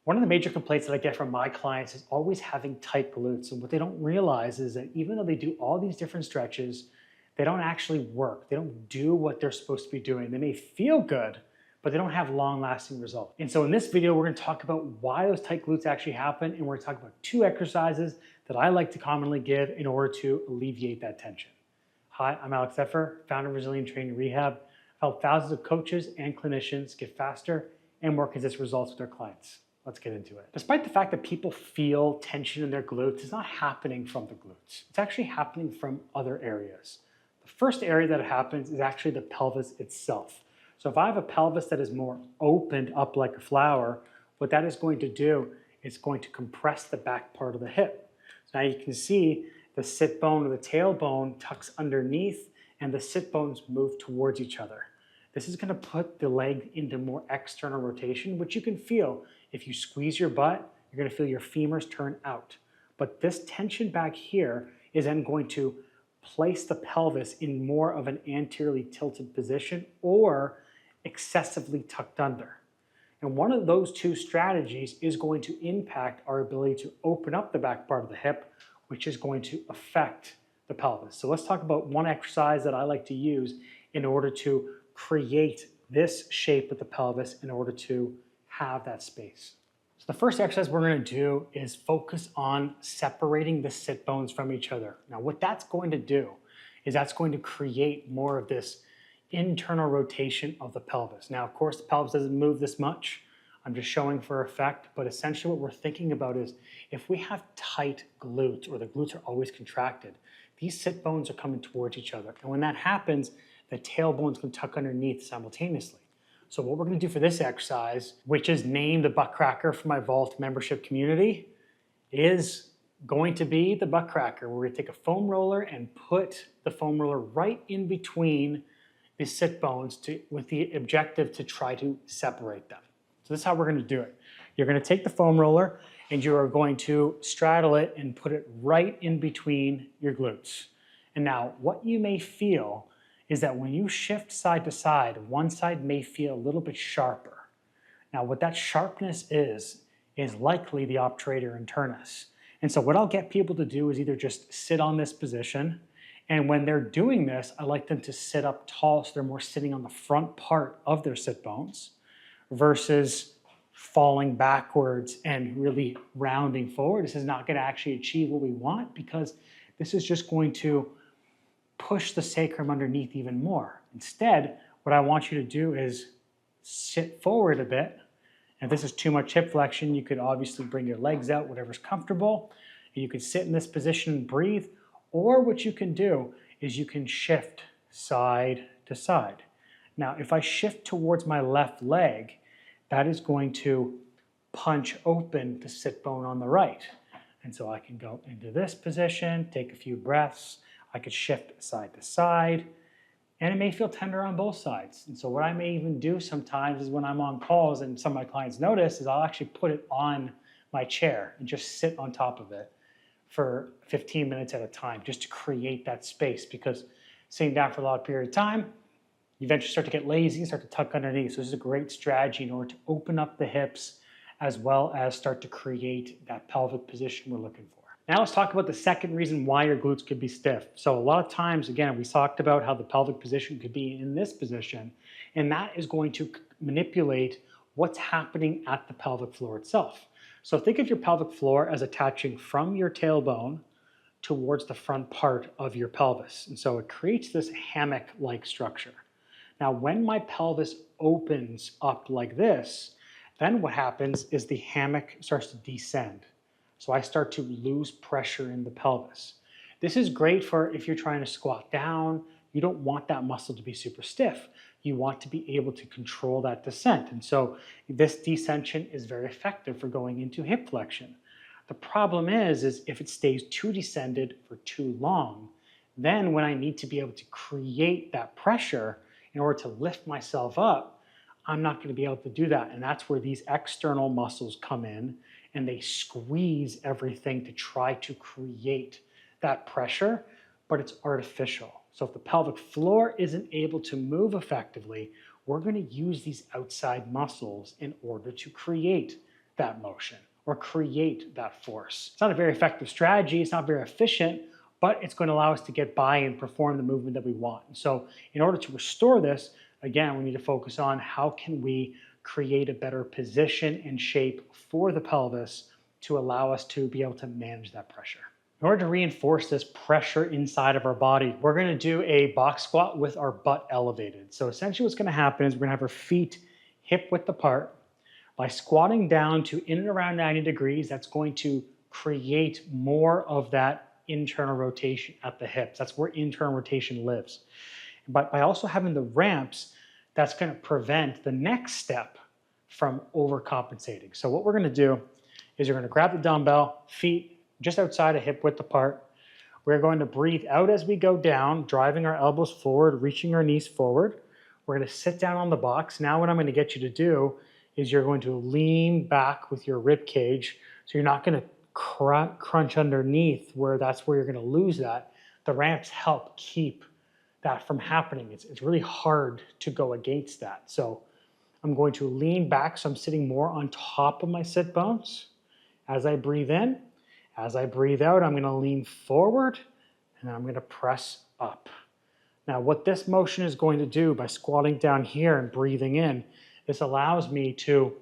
One of the major complaints that I get from my clients is always having tight glutes. And what they don't realize is that even though they do all these different stretches, they don't actually work. They don't do what they're supposed to be doing. They may feel good, but they don't have long-lasting results. And so in this video, we're gonna talk about why those tight glutes actually happen, and we're gonna talk about 2 exercises that I like to commonly give in order to alleviate that tension. Hi, I'm Alex Effer, founder of Resilient Training Rehab. I've helped thousands of coaches and clinicians get faster and more consistent results with their clients. Let's get into it. Despite the fact that people feel tension in their glutes, it's not happening from the glutes. It's actually happening from other areas. The first area that it happens is actually the pelvis itself. So if I have a pelvis that is more opened up like a flower, what that is going to do is going to compress the back part of the hip. So now you can see the sit bone or the tailbone tucks underneath and the sit bones move towards each other. This is going to put the leg into more external rotation, which you can feel. If you squeeze your butt, you're going to feel your femurs turn out. But this tension back here is then going to place the pelvis in more of an anteriorly tilted position or excessively tucked under. And one of those 2 strategies is going to impact our ability to open up the back part of the hip, which is going to affect the pelvis. So let's talk about one exercise that I like to use in order to create this shape of the pelvis in order to have that space. So the first exercise we're going to do is focus on separating the sit bones from each other. Now what that's going to do is that's going to create more of this internal rotation of the pelvis. Now of course the pelvis doesn't move this much. I'm just showing for effect, but essentially what we're thinking about is if we have tight glutes or the glutes are always contracted, these sit bones are coming towards each other. And when that happens, the tailbone's going to tuck underneath simultaneously. So what we're going to do for this exercise, which is named the butt cracker for my Vault membership community, is going to be the butt cracker. We're going to take a foam roller and put the foam roller right in between the sit bones with the objective to try to separate them. So this is how we're going to do it. You're going to take the foam roller and you are going to straddle it and put it right in between your glutes. And now what you may feel is that when you shift side to side, one side may feel a little bit sharper. Now what that sharpness is likely the obturator internus. And so what I'll get people to do is either just sit on this position, and when they're doing this, I like them to sit up tall so they're more sitting on the front part of their sit bones versus falling backwards and really rounding forward. This is not going to actually achieve what we want because this is just going to push the sacrum underneath even more. Instead, what I want you to do is sit forward a bit. And if this is too much hip flexion, you could obviously bring your legs out, whatever's comfortable. And you could sit in this position and breathe. Or what you can do is you can shift side to side. Now, if I shift towards my left leg, that is going to punch open the sit bone on the right. And so I can go into this position, take a few breaths. I could shift side to side, and it may feel tender on both sides. And so what I may even do sometimes is when I'm on calls and some of my clients notice is I'll actually put it on my chair and just sit on top of it for 15 minutes at a time just to create that space, because sitting down for a long period of time, you eventually start to get lazy and start to tuck underneath. So this is a great strategy in order to open up the hips as well as start to create that pelvic position we're looking for. Now let's talk about the second reason why your glutes could be stiff. So a lot of times, again, we talked about how the pelvic position could be in this position, and that is going to manipulate what's happening at the pelvic floor itself. So think of your pelvic floor as attaching from your tailbone towards the front part of your pelvis. And so it creates this hammock-like structure. Now, when my pelvis opens up like this, then what happens is the hammock starts to descend. So I start to lose pressure in the pelvis. This is great for if you're trying to squat down. You don't want that muscle to be super stiff. You want to be able to control that descent. And so this descension is very effective for going into hip flexion. The problem is if it stays too descended for too long, then when I need to be able to create that pressure in order to lift myself up, I'm not going to be able to do that. And that's where these external muscles come in and they squeeze everything to try to create that pressure, but it's artificial. So if the pelvic floor isn't able to move effectively, we're going to use these outside muscles in order to create that motion or create that force. It's not a very effective strategy, it's not very efficient, but it's going to allow us to get by and perform the movement that we want. So in order to restore this, again, we need to focus on how can we create a better position and shape for the pelvis to allow us to be able to manage that pressure. In order to reinforce this pressure inside of our body, we're going to do a box squat with our butt elevated. So essentially what's going to happen is we're going to have our feet hip width apart. By squatting down to in and around 90 degrees, that's going to create more of that internal rotation at the hips. That's where internal rotation lives. But by also having the ramps, that's going to prevent the next step from overcompensating. So what we're going to do is you're going to grab the dumbbell, feet just outside of hip width apart. We're going to breathe out as we go down, driving our elbows forward, reaching our knees forward. We're going to sit down on the box. Now what I'm going to get you to do is you're going to lean back with your rib cage. So you're not going to crunch underneath where that's where you're going to lose that. The ramps help keep that from happening. It's really hard to go against that. So I'm going to lean back, so I'm sitting more on top of my sit bones. As I breathe in, as I breathe out, I'm going to lean forward and I'm going to press up. Now what this motion is going to do by squatting down here and breathing in, this allows me to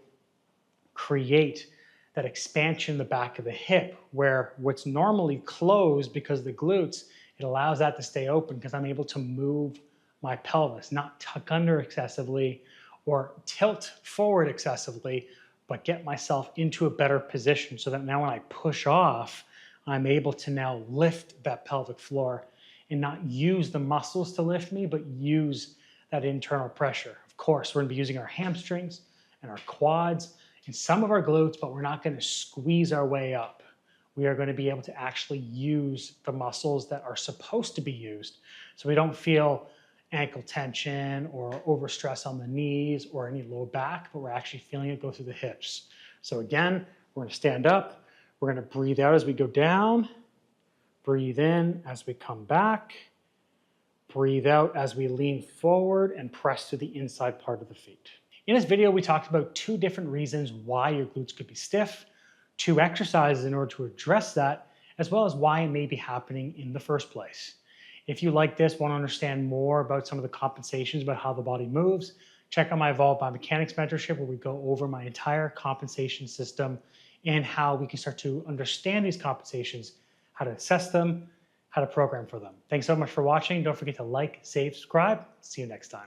create that expansion in the back of the hip where what's normally closed because of the glutes, it allows that to stay open because I'm able to move my pelvis, not tuck under excessively or tilt forward excessively, but get myself into a better position so that now when I push off, I'm able to now lift that pelvic floor and not use the muscles to lift me, but use that internal pressure. Of course, we're going to be using our hamstrings and our quads and some of our glutes, but we're not going to squeeze our way up. We are going to be able to actually use the muscles that are supposed to be used so we don't feel ankle tension or overstress on the knees or any low back, but we're actually feeling it go through the hips. So again, we're going to stand up. We're going to breathe out as we go down. Breathe in as we come back. Breathe out as we lean forward and press to the inside part of the feet. In this video, we talked about 2 different reasons why your glutes could be stiff, 2 exercises in order to address that, as well as why it may be happening in the first place. If you like this, want to understand more about some of the compensations about how the body moves, check out my Evolve Biomechanics mentorship where we go over my entire compensation system and how we can start to understand these compensations, how to assess them, how to program for them. Thanks so much for watching. Don't forget to like, save, subscribe. See you next time.